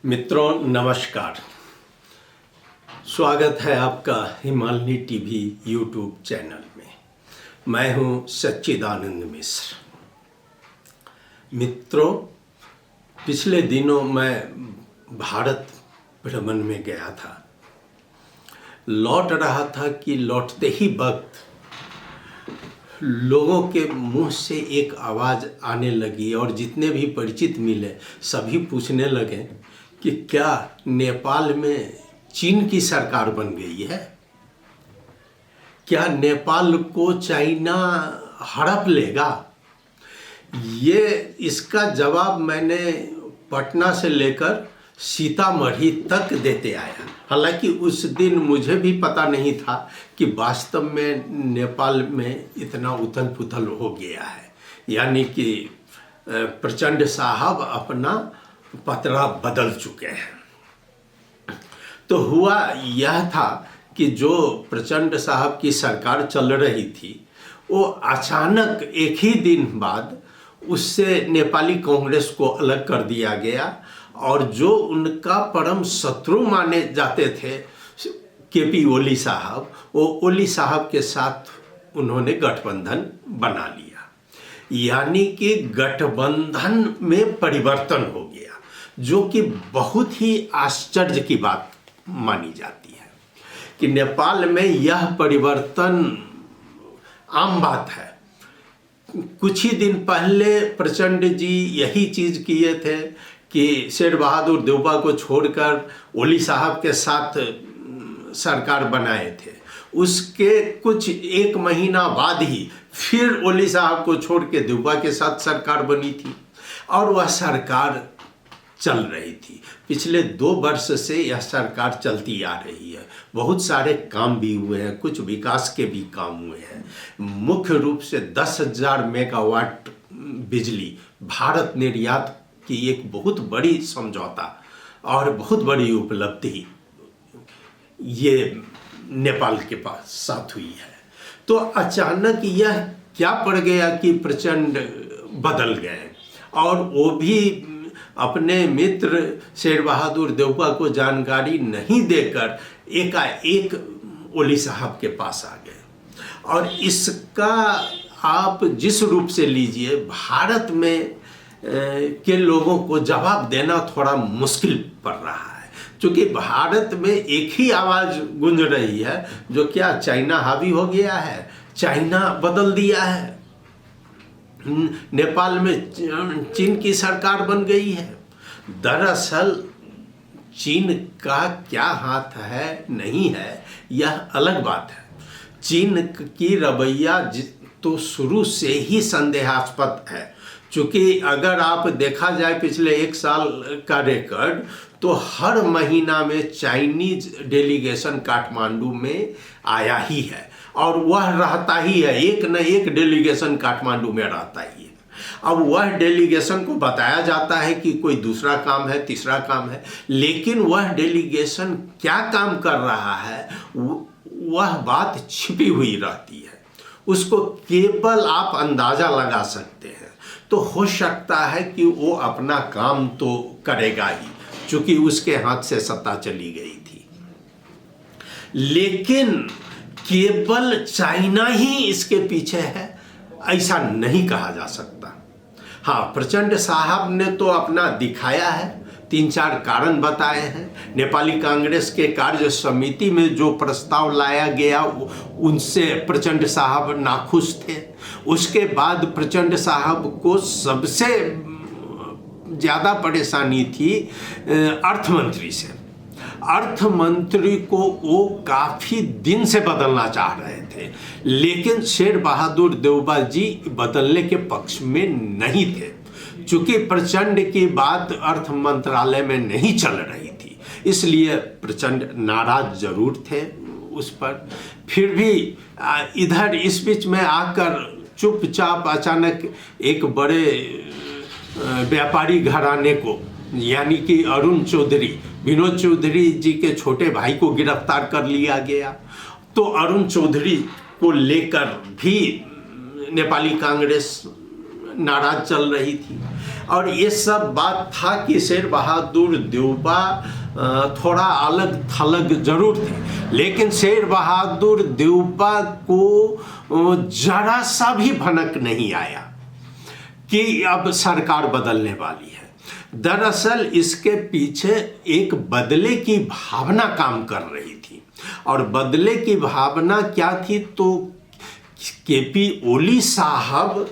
मित्रों नमस्कार। स्वागत है आपका हिमालनी टीवी यूट्यूब चैनल में। मैं हूं सच्चिदानंद मिश्र। मित्रों, पिछले दिनों मैं भारत भ्रमण में गया था। लौट रहा था कि लौटते ही वक्त लोगों के मुंह से एक आवाज़ आने लगी और जितने भी परिचित मिले सभी पूछने लगे कि क्या नेपाल में चीन की सरकार बन गई है? क्या नेपाल को चाइना हड़प लेगा? इसका जवाब मैंने पटना से लेकर सीतामढ़ी तक देते आया। हालांकि उस दिन मुझे भी पता नहीं था कि वास्तव में नेपाल में इतना उथल पुथल हो गया है, यानी कि प्रचंड साहब अपना पतरा बदल चुके हैं। तो हुआ यह था कि जो प्रचंड साहब की सरकार चल रही थी वो अचानक एक ही दिन बाद उससे नेपाली कांग्रेस को अलग कर दिया गया और जो उनका परम शत्रु माने जाते थे केपी ओली साहब, वो ओली साहब के साथ उन्होंने गठबंधन बना लिया। यानी कि गठबंधन में परिवर्तन हो गया, जो कि बहुत ही आश्चर्य की बात मानी जाती है कि नेपाल में यह परिवर्तन आम बात है। कुछ ही दिन पहले प्रचंड जी यही चीज़ किए थे कि शेर बहादुर देउबा को छोड़कर ओली साहब के साथ सरकार बनाए थे। उसके कुछ एक महीना बाद ही फिर ओली साहब को छोड़ के देउबा के साथ सरकार बनी थी और वह सरकार चल रही थी। पिछले 2 वर्ष से यह सरकार चलती आ रही है। बहुत सारे काम भी हुए हैं, कुछ विकास के भी काम हुए हैं। मुख्य रूप से 10,000 मेगावाट बिजली भारत निर्यात की एक बहुत बड़ी समझौता और बहुत बड़ी उपलब्धि ये नेपाल के पास साथ हुई है। तो अचानक यह क्या पड़ गया कि प्रचंड बदल गए और वो भी अपने मित्र शेर बहादुर देउबा को जानकारी नहीं देकर एकाएक ओली साहब के पास आ गए। और इसका आप जिस रूप से लीजिए, भारत में के लोगों को जवाब देना थोड़ा मुश्किल पड़ रहा है, क्योंकि भारत में एक ही आवाज़ गूंज रही है, जो क्या चाइना हावी हो गया है, चाइना बदल दिया है, नेपाल में चीन की सरकार बन गई है। दरअसल चीन का क्या हाथ है नहीं है यह अलग बात है। चीन की रवैया तो शुरू से ही संदेहास्पद है, क्योंकि अगर आप देखा जाए पिछले 1 साल का रिकॉर्ड, तो हर महीना में चाइनीज डेलीगेशन काठमांडू में आया ही है और वह रहता ही है। एक न एक डेलीगेशन काठमांडू में रहता ही है। अब वह डेलीगेशन को बताया जाता है कि कोई दूसरा काम है, तीसरा काम है, लेकिन वह डेलीगेशन क्या काम कर रहा है वह बात छिपी हुई रहती है। उसको केवल आप अंदाजा लगा सकते हैं। तो हो सकता है कि वो अपना काम तो करेगा ही, क्योंकि उसके हाथ से सत्ता चली गई थी। लेकिन केवल चाइना ही इसके पीछे है ऐसा नहीं कहा जा सकता। हाँ, प्रचंड साहब ने तो अपना दिखाया है, 3-4 कारण बताए हैं। नेपाली कांग्रेस के कार्य समिति में जो प्रस्ताव लाया गया उनसे प्रचंड साहब नाखुश थे। उसके बाद प्रचंड साहब को सबसे ज़्यादा परेशानी थी अर्थमंत्री से। अर्थमंत्री को वो काफ़ी दिन से बदलना चाह रहे थे, लेकिन शेर बहादुर देउबा जी बदलने के पक्ष में नहीं थे, चूँकि प्रचंड की बात अर्थ मंत्रालय में नहीं चल रही थी। इसलिए प्रचंड नाराज जरूर थे उस पर। फिर भी इधर इस बीच में आकर चुपचाप अचानक एक बड़े व्यापारी घराने को, यानी कि अरुण चौधरी, विनोद चौधरी जी के छोटे भाई को गिरफ्तार कर लिया गया। तो अरुण चौधरी को लेकर भी नेपाली कांग्रेस नाराज चल रही थी। और ये सब बात था कि शेर बहादुर देउबा थोड़ा अलग थलग जरूर थे, लेकिन शेर बहादुर देउबा को जरा सा भी भनक नहीं आया कि अब सरकार बदलने वाली है। दरअसल इसके पीछे एक बदले की भावना काम कर रही थी, और बदले की भावना क्या थी, तो केपी ओली साहब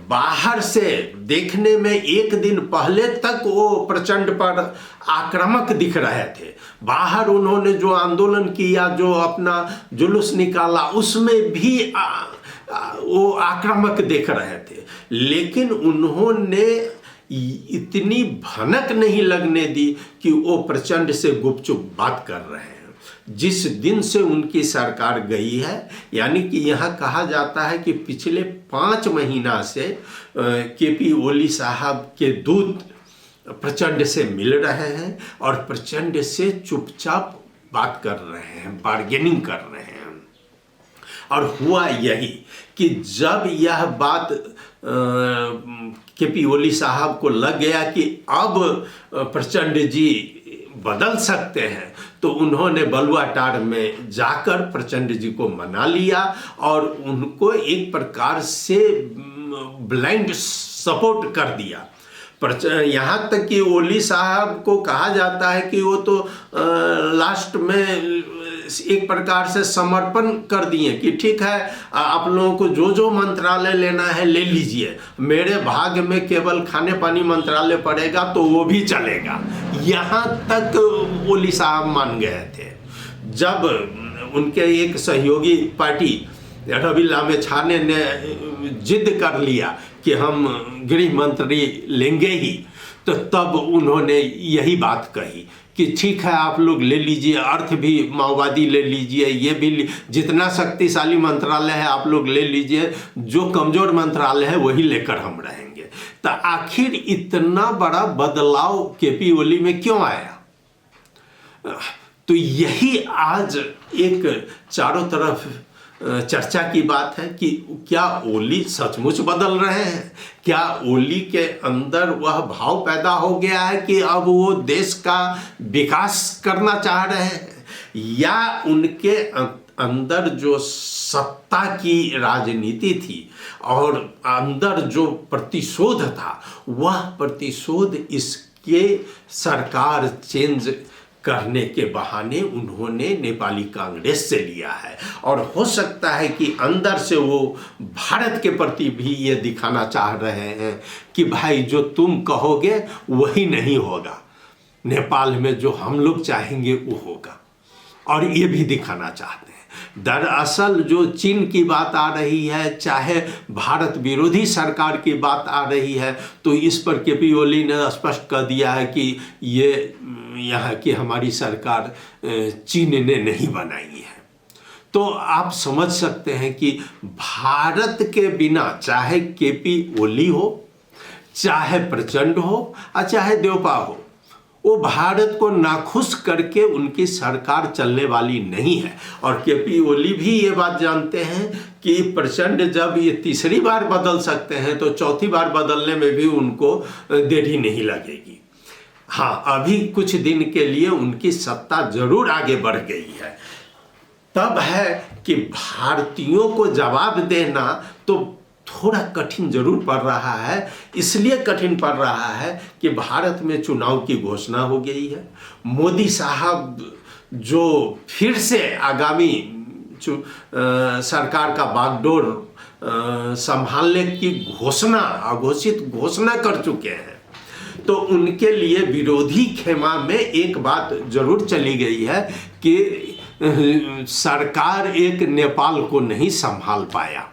बाहर से देखने में एक दिन पहले तक वो प्रचंड पर आक्रामक दिख रहे थे। बाहर उन्होंने जो आंदोलन किया, जो अपना जुलूस निकाला, उसमें भी वो आक्रामक देख रहे थे, लेकिन उन्होंने इतनी भनक नहीं लगने दी कि वो प्रचंड से गुपचुप बात कर रहे हैं। जिस दिन से उनकी सरकार गई है, यानी कि यहाँ कहा जाता है कि पिछले 5 महीना से केपी ओली साहब के दूत प्रचंड से मिल रहे हैं और प्रचंड से चुपचाप बात कर रहे हैं, बार्गेनिंग कर रहे हैं। और हुआ यही कि जब यह बात केपी ओली साहब को लग गया कि अब प्रचंड जी बदल सकते हैं, तो उन्होंने बलुआटार में जाकर प्रचंड जी को मना लिया और उनको एक प्रकार से ब्लाइंड सपोर्ट कर दिया। यहाँ तक कि ओली साहब को कहा जाता है कि वो तो लास्ट में एक प्रकार से समर्पण कर दिए कि ठीक है, आप लोगों को जो जो मंत्रालय लेना है ले लीजिए, मेरे भाग में केवल खाने पानी मंत्रालय पड़ेगा तो वो भी चलेगा। यहाँ तक ओली साहब मान गए थे। जब उनके एक सहयोगी पार्टी रवि लामेछाने ने जिद कर लिया कि हम गृह मंत्री लेंगे ही, तो तब उन्होंने यही बात कही कि ठीक है, आप लोग ले लीजिए, अर्थ भी माओवादी ले लीजिए, ये भी जितना शक्तिशाली मंत्रालय है आप लोग ले लीजिए, जो कमजोर मंत्रालय है वही लेकर हम रहेंगे। तो आखिर इतना बड़ा बदलाव केपी ओली में क्यों आया? तो यही आज एक चारों तरफ चर्चा की बात है कि क्या ओली सचमुच बदल रहे हैं? क्या ओली के अंदर वह भाव पैदा हो गया है कि अब वो देश का विकास करना चाह रहे हैं, या उनके अंदर जो सत्ता की राजनीति थी और अंदर जो प्रतिशोध था, वह प्रतिशोध इसके सरकार चेंज करने के बहाने उन्होंने नेपाली कांग्रेस से लिया है। और हो सकता है कि अंदर से वो भारत के प्रति भी ये दिखाना चाह रहे हैं कि भाई जो तुम कहोगे वही नहीं होगा, नेपाल में जो हम लोग चाहेंगे वो होगा, और ये भी दिखाना चाहते हैं। दरअसल जो चीन की बात आ रही है, चाहे भारत विरोधी सरकार की बात आ रही है, तो इस पर केपी ओली ने स्पष्ट कर दिया है कि ये यहाँ की हमारी सरकार चीन ने नहीं बनाई है। तो आप समझ सकते हैं कि भारत के बिना, चाहे केपी ओली हो, चाहे प्रचंड हो और चाहे देउबा हो, वो भारत को नाखुश करके उनकी सरकार चलने वाली नहीं है। और केपी ओली भी ये बात जानते हैं कि प्रचंड जब ये तीसरी बार बदल सकते हैं, तो चौथी बार बदलने में भी उनको देरी नहीं लगेगी। हाँ, अभी कुछ दिन के लिए उनकी सत्ता जरूर आगे बढ़ गई है। तब है कि भारतीयों को जवाब देना तो थोड़ा कठिन जरूर पड़ रहा है। इसलिए कठिन पड़ रहा है कि भारत में चुनाव की घोषणा हो गई है। मोदी साहब जो फिर से आगामी सरकार का बागडोर संभालने की अघोषित घोषणा कर चुके हैं, तो उनके लिए विरोधी खेमा में एक बात जरूर चली गई है कि सरकार एक नेपाल को नहीं संभाल पाया,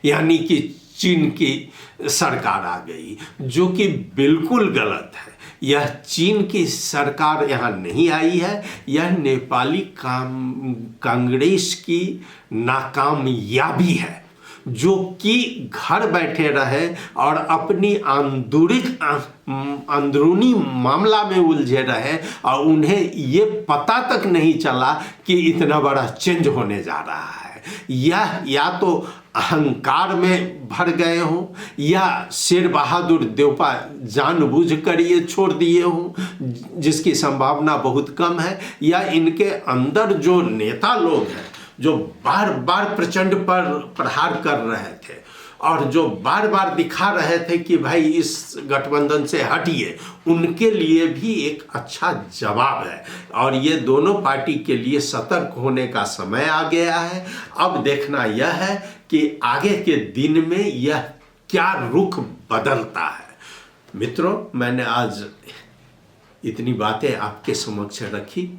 यानी कि चीन की सरकार आ गई, जो कि बिल्कुल गलत है। यह चीन की सरकार यहाँ नहीं आई है, यह नेपाली कांग्रेस की नाकामयाबी है, जो कि घर बैठे रहे और अपनी अंदरूनी मामला में उलझे रहे, और उन्हें ये पता तक नहीं चला कि इतना बड़ा चेंज होने जा रहा है। यह या तो अहंकार में भर गए हों, या शेर बहादुर देवपा जानबूझकर ये छोड़ दिए हों, जिसकी संभावना बहुत कम है, या इनके अंदर जो नेता लोग हैं जो बार बार प्रचंड पर प्रहार कर रहे थे और जो बार बार दिखा रहे थे कि भाई इस गठबंधन से हटिए, उनके लिए भी एक अच्छा जवाब है। और ये दोनों पार्टी के लिए सतर्क होने का समय आ गया है। अब देखना यह है कि आगे के दिन में यह क्या रुख बदलता है। मित्रों, मैंने आज इतनी बातें आपके समक्ष रखी।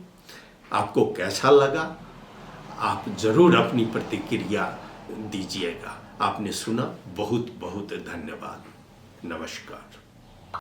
आपको कैसा लगा, आप जरूर अपनी प्रतिक्रिया दीजिएगा। आपने सुना, बहुत बहुत धन्यवाद। नमस्कार।